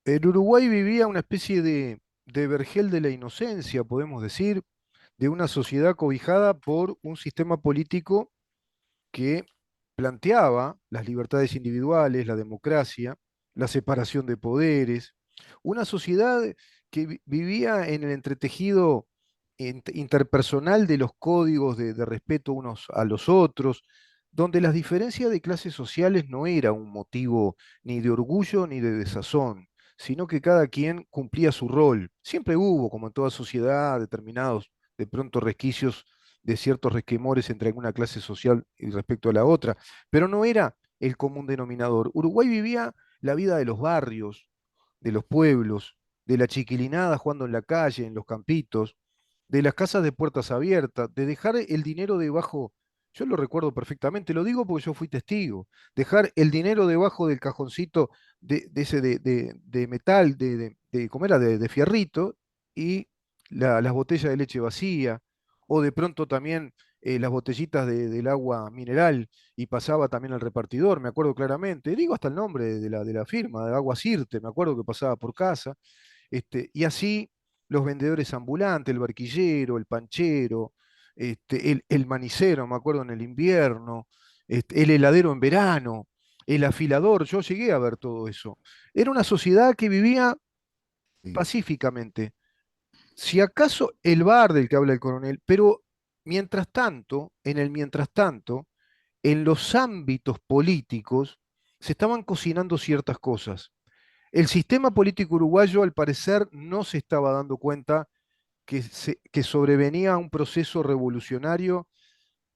El Uruguay vivía una especie de vergel de la inocencia, podemos decir, de una sociedad cobijada por un sistema político que planteaba las libertades individuales, la democracia, la separación de poderes, una sociedad que vivía en el entretejido interpersonal de los códigos de respeto unos a los otros, donde las diferencias de clases sociales no era un motivo ni de orgullo ni de desazón, sino que cada quien cumplía su rol. Siempre hubo, como en toda sociedad, determinados de pronto resquicios de ciertos resquemores entre alguna clase social y respecto a la otra, pero no era el común denominador. Uruguay vivía la vida de los barrios, de los pueblos, de la chiquilinada jugando en la calle, en los campitos, de las casas de puertas abiertas, de dejar el dinero debajo, yo lo recuerdo perfectamente, lo digo porque yo fui testigo, dejar el dinero debajo del cajoncito de ese de metal, ¿cómo era? De fierrito, y las botellas de leche vacía, o de pronto también las botellitas del agua mineral, y pasaba también al repartidor, me acuerdo claramente, digo hasta el nombre de la firma, de Agua Sirte, me acuerdo que pasaba por casa, y así los vendedores ambulantes, el barquillero, el panchero, el manicero, me acuerdo en el invierno, el heladero en verano, el afilador, yo llegué a ver todo eso. Era una sociedad que vivía Sí. pacíficamente. Si acaso el bar del que habla el coronel, pero mientras tanto, en los ámbitos políticos se estaban cocinando ciertas cosas. El sistema político uruguayo, al parecer, no se estaba dando cuenta que sobrevenía un proceso revolucionario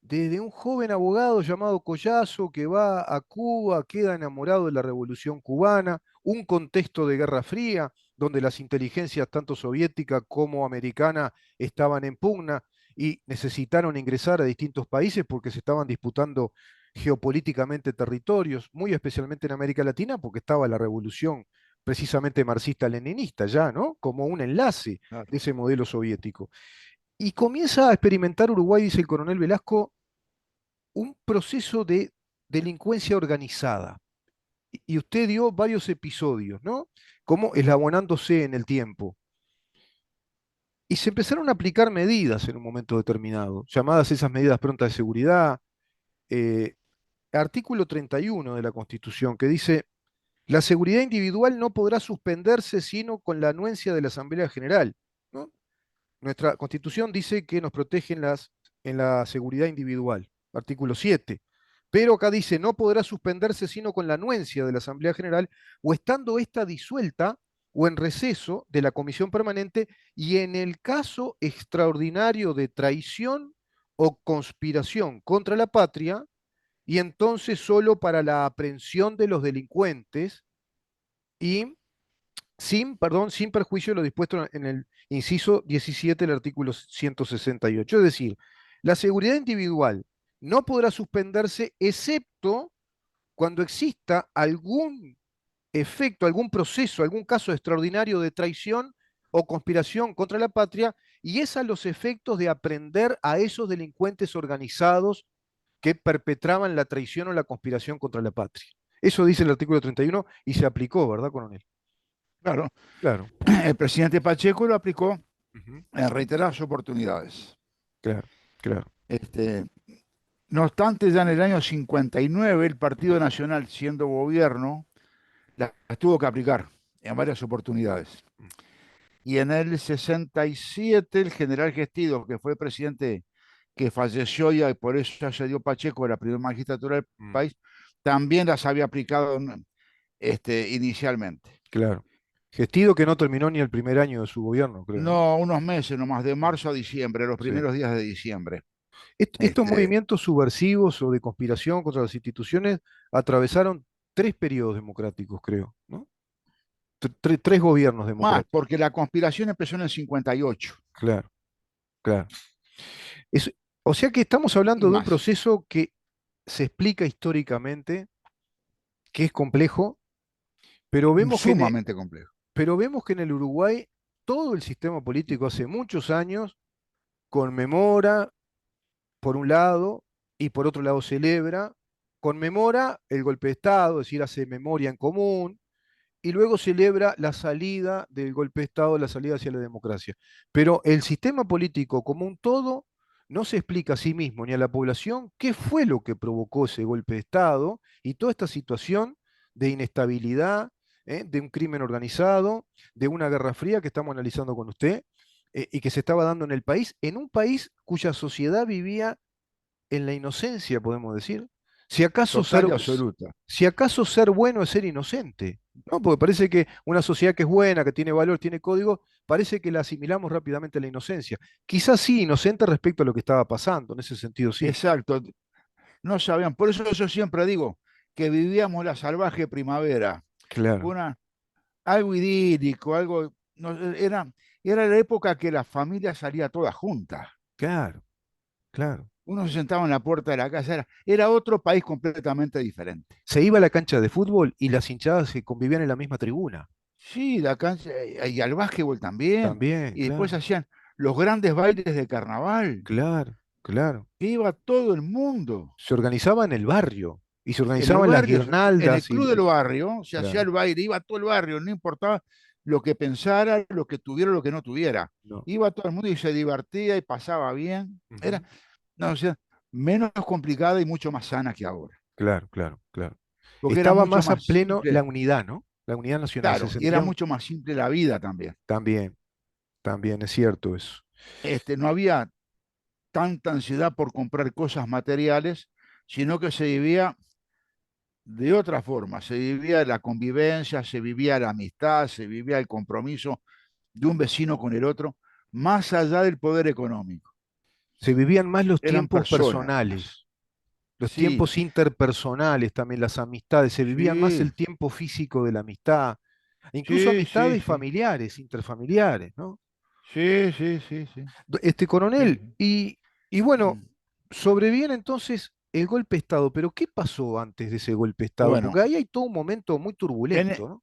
desde un joven abogado llamado Collazo que va a Cuba, queda enamorado de la revolución cubana, un contexto de Guerra Fría, donde las inteligencias tanto soviética como americana estaban en pugna y necesitaron ingresar a distintos países porque se estaban disputando geopolíticamente territorios, muy especialmente en América Latina, porque estaba la revolución precisamente marxista-leninista ya, ¿no? Como un enlace Claro. de ese modelo soviético. Y comienza a experimentar Uruguay, dice el coronel Velasco, un proceso de delincuencia organizada. Y usted dio varios episodios, ¿no? Como eslabonándose en el tiempo. Y se empezaron a aplicar medidas en un momento determinado, llamadas esas medidas prontas de seguridad. eh, Artículo 31 de la Constitución, que dice, la seguridad individual no podrá suspenderse sino con la anuencia de la Asamblea General, ¿no? Nuestra Constitución dice que nos protegen en la seguridad individual, artículo 7. Pero acá dice, no podrá suspenderse sino con la anuencia de la Asamblea General o estando esta disuelta o en receso de la Comisión Permanente y en el caso extraordinario de traición o conspiración contra la patria, y entonces solo para la aprehensión de los delincuentes y sin perjuicio de lo dispuesto en el inciso 17 del artículo 168. Es decir, la seguridad individual no podrá suspenderse excepto cuando exista algún efecto, algún proceso, algún caso extraordinario de traición o conspiración contra la patria, y es a los efectos de aprender a esos delincuentes organizados que perpetraban la traición o la conspiración contra la patria. Eso dice el artículo 31 y se aplicó, ¿verdad, coronel? Claro. Claro. El presidente Pacheco lo aplicó Ujú. en reiteradas oportunidades. Claro, claro. Este, no obstante, ya en el año 59, el Partido Nacional, siendo gobierno, las tuvo que aplicar en varias oportunidades. Y en el 67, el general Gestido, que fue presidente que falleció y por eso ya se dio Pacheco de la primera magistratura del Mm, país, también las había aplicado inicialmente. claro. Gestido que no terminó ni el primer año de su gobierno, creo, ¿no? No, unos meses nomás, de Mm, marzo a diciembre, los sí. primeros días de diciembre. Estos Este, movimientos subversivos o de conspiración contra las instituciones atravesaron tres periodos democráticos, creo, ¿no? Tres gobiernos Más, democráticos. porque la conspiración empezó en el 58 Claro, claro. Es- o sea que estamos y hablando de un más. proceso que se explica históricamente, que es complejo, pero vemos que Sumamente complejo. pero vemos que en el Uruguay todo el sistema político hace muchos años conmemora por un lado, y por otro lado celebra, conmemora el golpe de Estado, es decir, hace memoria en común, y luego celebra la salida del golpe de Estado, la salida hacia la democracia. Pero el sistema político como un todo no se explica a sí mismo ni a la población qué fue lo que provocó ese golpe de Estado y toda esta situación de inestabilidad, de un crimen organizado, de una guerra fría que estamos analizando con usted, y que se estaba dando en un país cuya sociedad vivía en la inocencia, podemos decir. Si acaso ser, Total y absoluta. si acaso ser bueno es ser inocente, ¿no? Porque parece que una sociedad que es buena, que tiene valor, tiene código, parece que la asimilamos rápidamente a la inocencia. Quizás sí, inocente respecto a lo que estaba pasando, en ese sentido sí. Exacto. No sabían. Por eso yo siempre digo que vivíamos la salvaje primavera. Claro, Una, algo idílico, algo. Era la época que la familia salía toda junta. claro, claro. Uno se sentaba en la puerta de la casa. Era otro país completamente diferente. Se iba a la cancha de fútbol y las hinchadas se convivían en la misma tribuna. Sí, la cancha, y al básquetbol también. También, Y después claro, hacían los grandes bailes de carnaval. claro, claro. Que iba todo el mundo. Se organizaba en el barrio y se En el organizaban las barrio, en el guirnaldas club del barrio, se hacía claro, el baile, iba todo el barrio, no importaba lo que pensara, lo que tuviera, lo que no tuviera. no. Iba todo el mundo y se divertía y pasaba bien. Era, Ujú. no, o sea, menos complicada y mucho más sana que ahora, Claro, claro, claro. porque era Estaba mucho más a más pleno la simple, unidad, ¿no? La unidad nacional. Se claro, y era sentían mucho más simple la vida también. también, también, es cierto eso. No había tanta ansiedad por comprar cosas materiales, sino que se vivía de otra forma, se vivía la convivencia, se vivía la amistad, se vivía el compromiso de un vecino con el otro, más allá del poder económico. Se vivían más los Eran tiempos personas más. personales, los Sí, tiempos interpersonales también, las amistades, se vivían más sí, el tiempo físico de la amistad, e incluso sí, sí, amistades sí, familiares, interfamiliares, ¿no? sí, sí, sí, sí, Este coronel, sí. y bueno, sobreviene entonces el golpe de Estado, pero ¿qué pasó antes de ese golpe de Estado? Bueno, Porque ahí hay todo un momento muy en, turbulento, ¿no?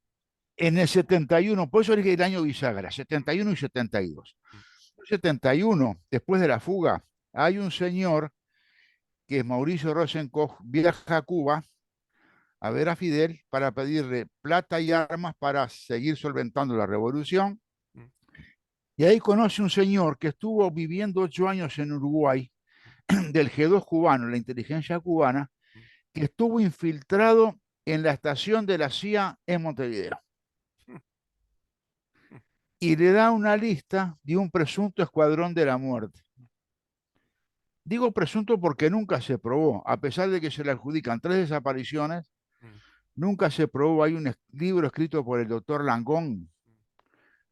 en el 71, por eso dije el año bisagra, 71 y 72. En el 71, después de la fuga, hay un señor que es Mauricio Rosenkoch, viaja a Cuba a ver a Fidel para pedirle plata y armas para seguir solventando la revolución. Mm, Y ahí conoce un señor que estuvo viviendo 8 años en Uruguay, del G2 cubano, la inteligencia cubana, mm, que estuvo infiltrado en la estación de la CIA en Montevideo. mm, mm. Y le da una lista de un presunto escuadrón de la muerte. Digo presunto porque nunca se probó, a pesar de que se le adjudican 3 desapariciones, Mm. nunca se probó. Hay un libro escrito por el doctor Langón,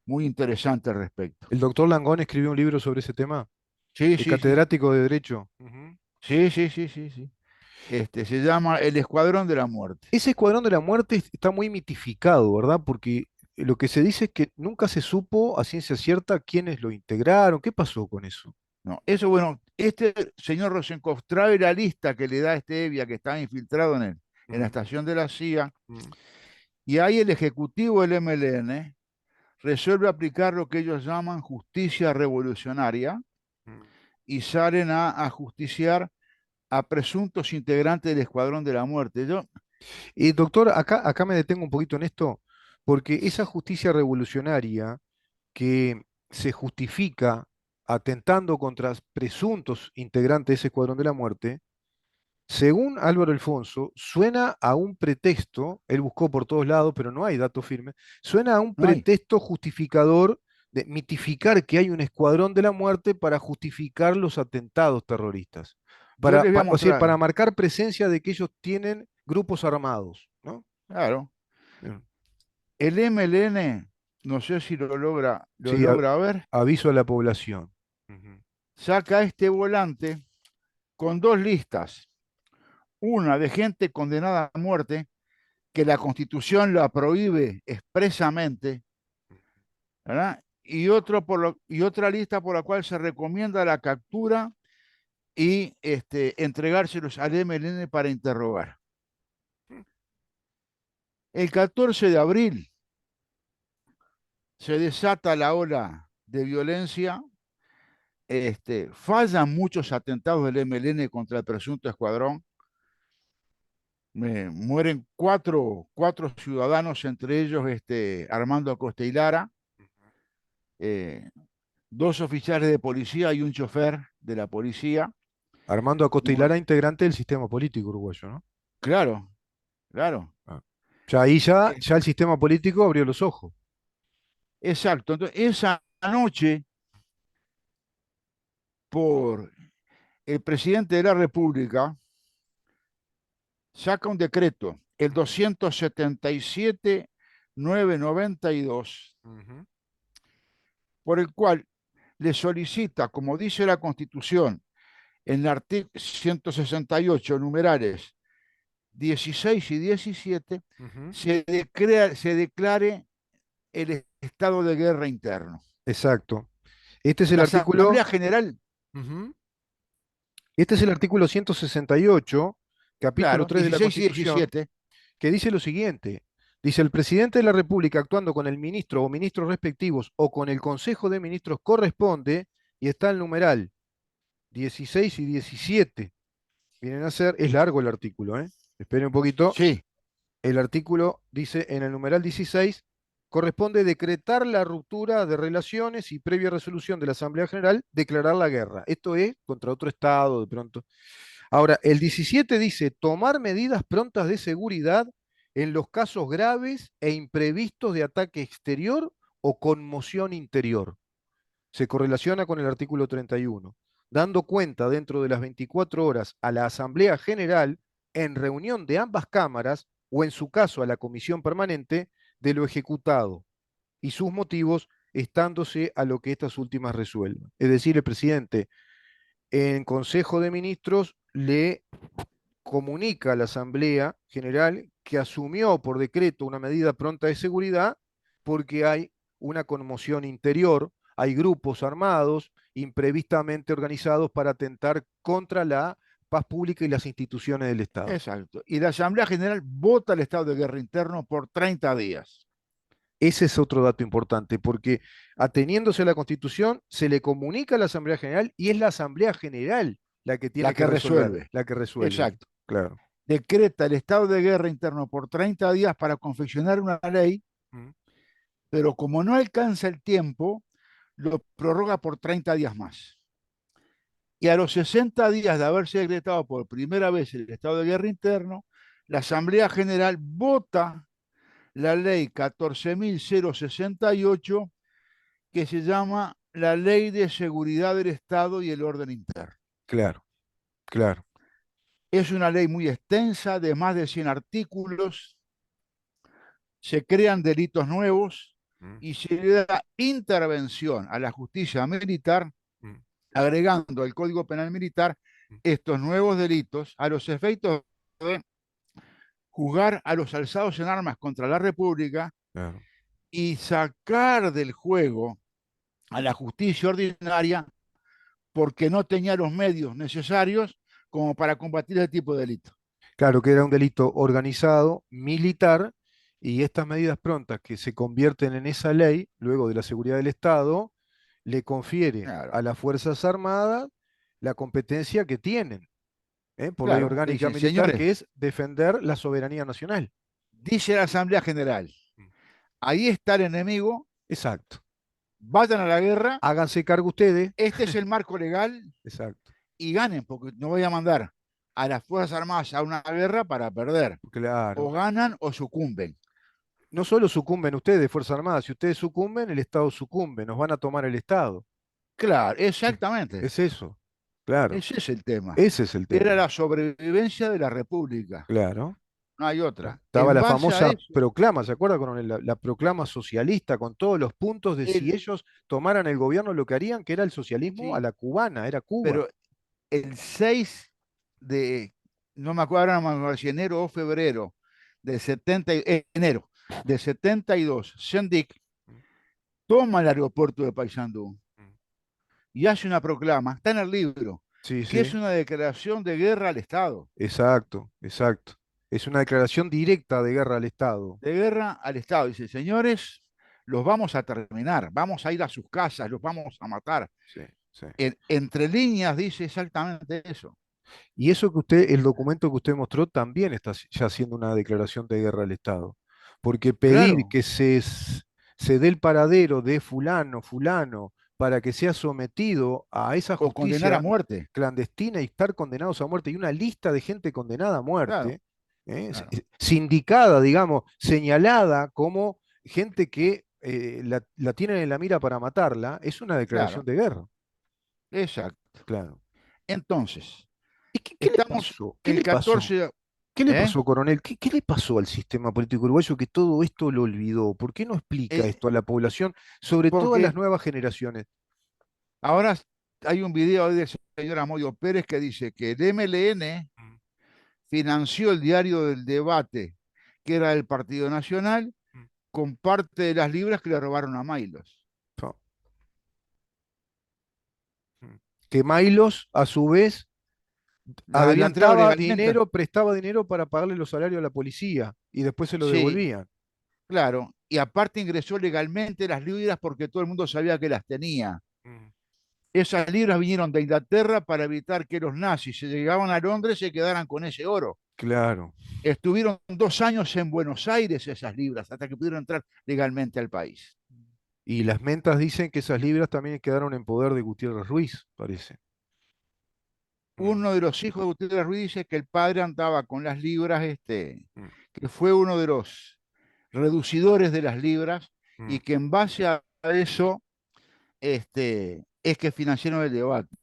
muy interesante al respecto. El doctor Langón escribió un libro sobre ese tema, Sí, el sí, sí, sí. catedrático de Derecho. Ujú. Sí, sí, sí, sí, sí. Se llama El Escuadrón de la Muerte. Ese escuadrón de la muerte está muy mitificado, ¿verdad? Porque lo que se dice es que nunca se supo a ciencia cierta quiénes lo integraron. ¿Qué pasó con eso? No, eso, bueno, este señor Rosenkopf trae la lista que le da este Evia que estaba infiltrado en la Mm, estación de la CIA, mm, y ahí el ejecutivo del MLN resuelve aplicar lo que ellos llaman justicia revolucionaria mm. y salen a ajusticiar a presuntos integrantes del Escuadrón de la Muerte. Y doctor, acá me detengo un poquito en esto, porque esa justicia revolucionaria que se justifica atentando contra presuntos integrantes de ese escuadrón de la muerte, según Álvaro Alfonso, suena a un pretexto, él buscó por todos lados, pero no hay datos firmes, suena a un No hay. pretexto justificador de mitificar que hay un escuadrón de la muerte para justificar los atentados terroristas, Yo les voy a o sea, mostrar, para marcar presencia de que ellos tienen grupos armados, ¿no? claro, Mm. el MLN, no sé si lo Sí, logra ver, aviso a la población. Ujú. saca este volante con dos listas, una de gente condenada a muerte, que la Constitución la prohíbe expresamente, ¿verdad? Y otra lista por la cual se recomienda la captura y entregárselos al MLN para interrogar. El 14 de abril se desata la ola de violencia, fallan muchos atentados del MLN contra el presunto escuadrón, Mueren cuatro ciudadanos, entre ellos Armando Acosta y Lara, eh, dos oficiales de policía y un chofer de la policía. Armando Y Acosta y bueno, Lara, integrante del sistema político uruguayo, ¿no? claro, claro. Ah. Ya ahí ya, Eh, ya el sistema político abrió los ojos. exacto. Entonces, esa noche, por el presidente de la República, saca un decreto, el 277.992, Ujú. por el cual le solicita, como dice la Constitución, en el artículo 168, numerales 16 y 17, Ujú. se declare el estado de guerra interno. Exacto. Este es el La artículo, Asamblea General, ujú. Este es el artículo 168, capítulo claro, 3 de la 16 y Constitución, 17, que dice lo siguiente. Dice, el presidente de la República actuando con el ministro o ministros respectivos o con el Consejo de Ministros corresponde, y está el numeral 16 y 17. Vienen a ser, es largo el artículo, ¿eh? Esperen un poquito. sí, El artículo dice en el numeral 16, corresponde decretar la ruptura de relaciones y previa resolución de la Asamblea General, declarar la guerra. Esto es contra otro Estado, de pronto. Ahora, el sí, 17 dice, tomar medidas prontas de seguridad en los casos graves e imprevistos de ataque exterior o conmoción interior. Se correlaciona con el artículo 31, dando cuenta dentro de las 24 horas a la Asamblea General, en reunión de ambas cámaras, o en su caso a la Comisión Permanente, de lo ejecutado y sus motivos, estándose a lo que estas últimas resuelvan. Es decir, el presidente en Consejo de Ministros le comunica a la Asamblea General que asumió por decreto una medida pronta de seguridad porque hay una conmoción interior, hay grupos armados imprevistamente organizados para atentar contra la paz pública y las instituciones del Estado. exacto. Y la Asamblea General vota el estado de guerra interno por 30 días. Ese es otro dato importante, porque ateniéndose a la Constitución, se le comunica a la Asamblea General y es la Asamblea General la que La tiene que que resolver, resuelve. la que resuelve. Exacto. Claro. Decreta el estado de guerra interno por 30 días para confeccionar una ley, Mm. pero como no alcanza el tiempo, lo prorroga por 30 días más. Y a los 60 días de haberse decretado por primera vez el estado de guerra interno, la Asamblea General vota la ley 14.068, que se llama la Ley de Seguridad del Estado y el Orden Interno. Claro, claro. Es una ley muy extensa, de más de 100 artículos, se crean delitos nuevos Mm, y se le da intervención a la justicia militar, mm, agregando al Código Penal Militar mm. estos nuevos delitos a los efectos de juzgar a los alzados en armas contra la República Claro. y sacar del juego a la justicia ordinaria porque no tenía los medios necesarios como para combatir ese tipo de delitos. Claro que era un delito organizado, militar, y estas medidas prontas que se convierten en esa ley, luego de la seguridad del Estado, le confiere Claro, a las Fuerzas Armadas la competencia que tienen, por ley claro, porque orgánica dicen, militar, señores, que es defender la soberanía nacional. dice la Asamblea General, Mm. ahí está el enemigo, Exacto. vayan a la guerra, Háganse cargo ustedes. este es el marco legal Exacto. y ganen, porque no voy a mandar a las Fuerzas Armadas a una guerra para perder. O Claro. ganan o sucumben. No solo sucumben ustedes, Fuerzas Armadas, si ustedes sucumben, el Estado sucumbe, nos van a tomar el Estado. Claro, exactamente. Es eso, claro. Ese es el tema. Ese es el Era tema. la sobrevivencia de la República. Claro. No hay otra. Estaba En la base a famosa eso, proclama, ¿se acuerda, coronel? La proclama socialista con todos los puntos de si el, ellos tomaran el gobierno lo que harían, que era el socialismo a sí, la cubana, era Cuba. pero el 6 de, no me acuerdo, no me acuerdo si enero o febrero del 70, enero del 72, Sendik Mm, toma el aeropuerto de Paysandú mm. y hace una proclama, está en el libro, Sí, que sí, es una declaración de guerra al Estado. exacto, exacto. Es una declaración directa de guerra al Estado. De guerra al Estado. Dice, señores, los vamos a terminar, vamos a ir a sus casas, los vamos a matar. Sí, sí. Entre líneas dice exactamente eso. Y eso que usted, el documento que usted mostró también está ya haciendo una declaración de guerra al Estado. Porque pedir Claro, que se dé el paradero de fulano, fulano, para que sea sometido a esa o condenar a justicia muerte. clandestina y estar condenados a muerte, y una lista de gente condenada a Claro, muerte, claro, sindicada, digamos, señalada como gente que la tienen en la mira para matarla, es una declaración claro, de guerra. exacto. Claro. Entonces, ¿Y qué le estamos pasó? ¿Qué el le pasó? 14 de... ¿Qué le ¿eh? pasó, coronel? ¿Qué le pasó al sistema político uruguayo que todo esto lo olvidó? ¿Por qué no explica Eh, esto a la población, sobre todo a las porque nuevas generaciones? ahora hay un video ahí del señor Amodio Pérez que dice que el MLN Mm, financió el diario del debate, que era del Partido Nacional, mm, con parte de las libras que le robaron a Mailos. no, mm. Que Mailos, a su vez, Las había entrado adelantaba legalmente. dinero, prestaba dinero para pagarle los salarios a la policía y después se lo Sí, devolvían. claro. Y aparte ingresó legalmente las libras porque todo el mundo sabía que las tenía. Mm, Esas libras vinieron de Inglaterra para evitar que los nazis se llegaban a Londres y se quedaran con ese oro. claro. Estuvieron 2 años en Buenos Aires esas libras hasta que pudieron entrar legalmente al país. Y las mentas dicen que esas libras también quedaron en poder de Gutiérrez Ruiz, parece. Mm, Uno de los hijos de Gutiérrez Ruiz dice que el padre andaba con las libras, mm, que fue uno de los reducidores de las libras y mm. que en base a eso es que financiaron el debate.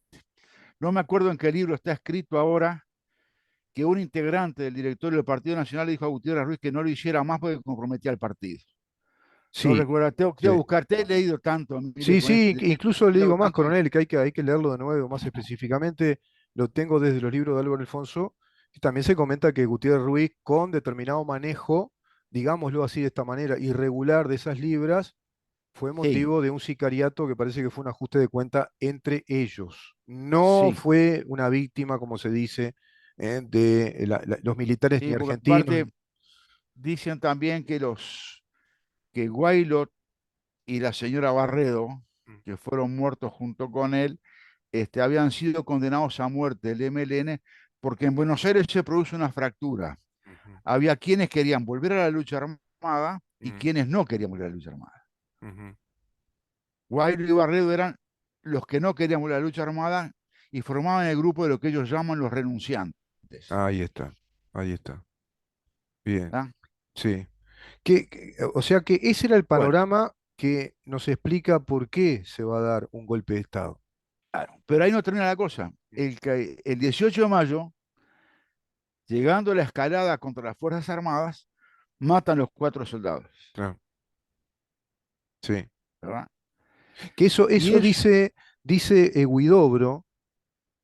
No me acuerdo en qué libro está escrito ahora que un integrante del directorio del Partido Nacional le dijo a Gutiérrez Ruiz que no lo hiciera más porque comprometía al partido. No Sí, recuerdo, tengo que sí. buscar, te he leído tanto, mire, Sí, con sí, este, he incluso le estudiado digo más, tanto. coronel, que hay que leerlo de nuevo, más específicamente, lo tengo desde los libros de Álvaro Alfonso, y también se comenta que Gutiérrez Ruiz, con determinado manejo, digámoslo así de esta manera, irregular de esas libras, fue Sí, motivo de un sicariato que parece que fue un ajuste de cuenta entre ellos. No sí, fue una víctima, como se dice, de los militares ni sí, porque argentinos. aparte dicen también que Guaylot y la señora Barredo, Mm, que fueron muertos junto con él, habían sido condenados a muerte el MLN porque en Buenos Aires se produce una fractura. ujú, Había quienes querían volver a la lucha armada y mm, quienes no querían volver a la lucha armada. ujú. Guairo y Barredo eran los que no querían volver a la lucha armada y formaban el grupo de lo que ellos llaman los renunciantes. Ahí está, ahí está. Bien, ¿Ah? sí. O sea que ese era el Bueno, panorama que nos explica por qué se va a dar un golpe de Estado. claro, pero ahí no termina la cosa. El 18 de mayo, llegando a la escalada contra las Fuerzas Armadas, matan los 4 soldados. Claro, sí. ¿Verdad? Que Y eso es, dice Huidobro,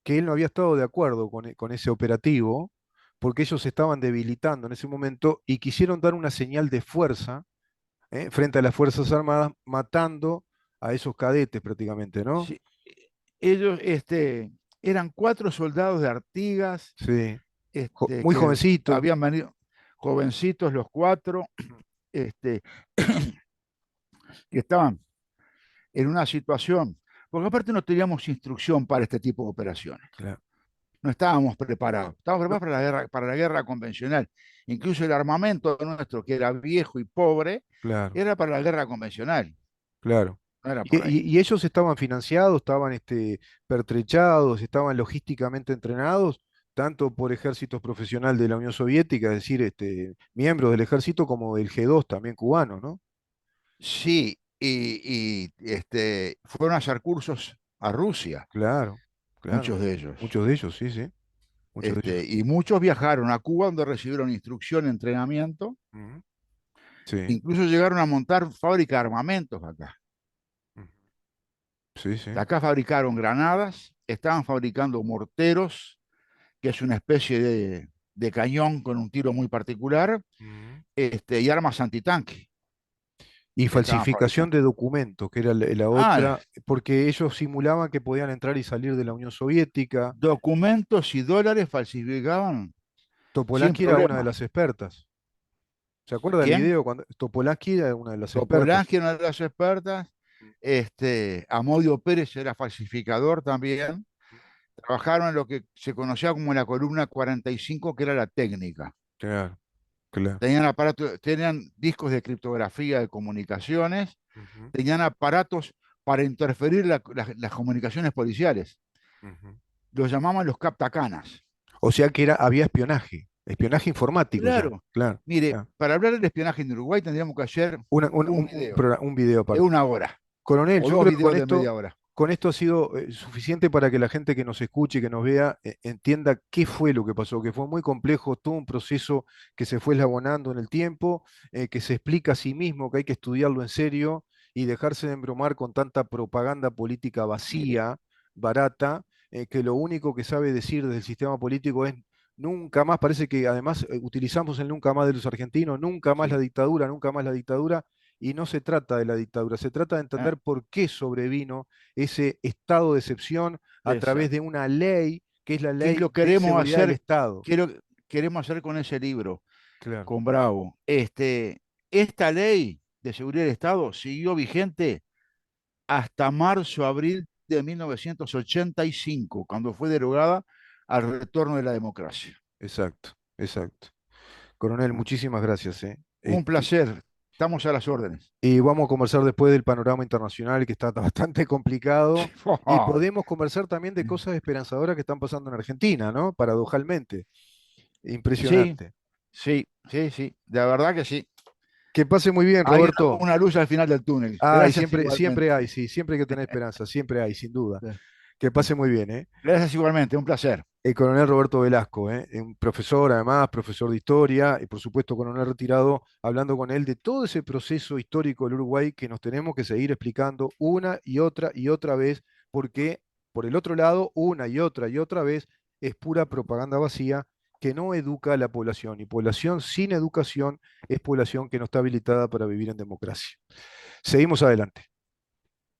que él no había estado de acuerdo con ese operativo, porque ellos se estaban debilitando en ese momento y quisieron dar una señal de fuerza, frente a las Fuerzas Armadas, matando a esos cadetes prácticamente, ¿no? sí, ellos eran 4 soldados de Artigas, Sí. Muy que jovencito. habían venido jovencitos los 4, este, que estaban en una situación, porque aparte no teníamos instrucción para este tipo de operaciones. Claro, No estábamos preparados. Estábamos no, preparados para la guerra convencional. Incluso el armamento nuestro, que era viejo y pobre, claro. era para la guerra convencional. Claro. No era por ahí. Y ellos estaban financiados, estaban pertrechados, estaban logísticamente entrenados, tanto por ejércitos profesionales de la Unión Soviética, es decir, miembros del ejército, como del G2 también cubano, ¿no? Sí, y fueron a hacer cursos a Rusia, Claro, claro. muchos de ellos. Muchos de ellos, sí, sí. Muchos de ellos. Y muchos viajaron a Cuba donde recibieron instrucción, entrenamiento, Ujú. Sí, incluso llegaron a montar fábrica de armamentos acá. ujú. Sí, sí. Acá fabricaron granadas, estaban fabricando morteros, que es una especie de cañón con un tiro muy particular, Ujú. y armas antitanque. Y Estaban falsificación fabricando. de documentos, que era la Ah, otra, porque ellos simulaban que podían entrar y salir de la Unión Soviética. documentos y dólares falsificaban sin Topolansky era una de problema. las expertas. ¿Se acuerda del ¿Quién? video cuando Topolansky era una de las expertas? Topolansky, una de las expertas. Amodio Pérez era falsificador también. trabajaron en lo que se conocía como la columna 45, que era la técnica. Claro, claro. Tenían aparatos, tenían discos de criptografía de comunicaciones, Ujú, tenían aparatos para interferir las comunicaciones policiales. ujú. Los llamaban los captacanas. O sea que había espionaje, espionaje informático ya, Claro. claro. Mire, Claro. para hablar del espionaje en Uruguay tendríamos que hacer Un video de aparte. 1 hora Coronel, o yo dos creo que videos de media hora. con esto ha sido suficiente para que la gente que nos escuche, que nos vea, entienda qué fue lo que pasó, que fue muy complejo, todo un proceso que se fue eslabonando en el tiempo, que se explica a sí mismo, que hay que estudiarlo en serio y dejarse de embromar con tanta propaganda política Mire, vacía, barata, que lo único que sabe decir desde el sistema político es nunca más, parece que además utilizamos el nunca más de los argentinos, sí, nunca más la dictadura, y no se trata de la dictadura, se trata de ah, entender por qué sobrevino ese estado de excepción a través de exacto. una ley que es la ¿Qué ley lo de queremos seguridad del hacer? Estado. ¿Qué lo queremos hacer con ese libro, Claro, con Bravo? Esta ley de seguridad del Estado siguió vigente hasta marzo, abril de 1985, cuando fue derogada al retorno de la democracia. exacto, exacto. Coronel, muchísimas gracias, ¿eh? Un placer. Estamos a las órdenes. Y vamos a conversar después del panorama internacional que está bastante complicado. Y podemos conversar también de cosas esperanzadoras que están pasando en Argentina, ¿no? Paradojalmente. Sí, Impresionante. sí, sí, sí. De verdad que sí. Que pase muy bien, Hay Roberto. una luz al final del túnel. Ay, Gracias siempre, siempre igualmente. hay, sí, siempre hay que tener esperanza, siempre hay, sin duda. Que pase muy bien, ¿eh? Gracias igualmente. Un placer. El coronel Roberto Velasco, ¿eh? Un profesor además, profesor de historia y por supuesto coronel retirado, hablando con él de todo ese proceso histórico del Uruguay que nos tenemos que seguir explicando una y otra vez, porque por el otro lado, una y otra vez es pura propaganda vacía que no educa a la población y población sin educación es población que no está habilitada para vivir en democracia. Seguimos adelante.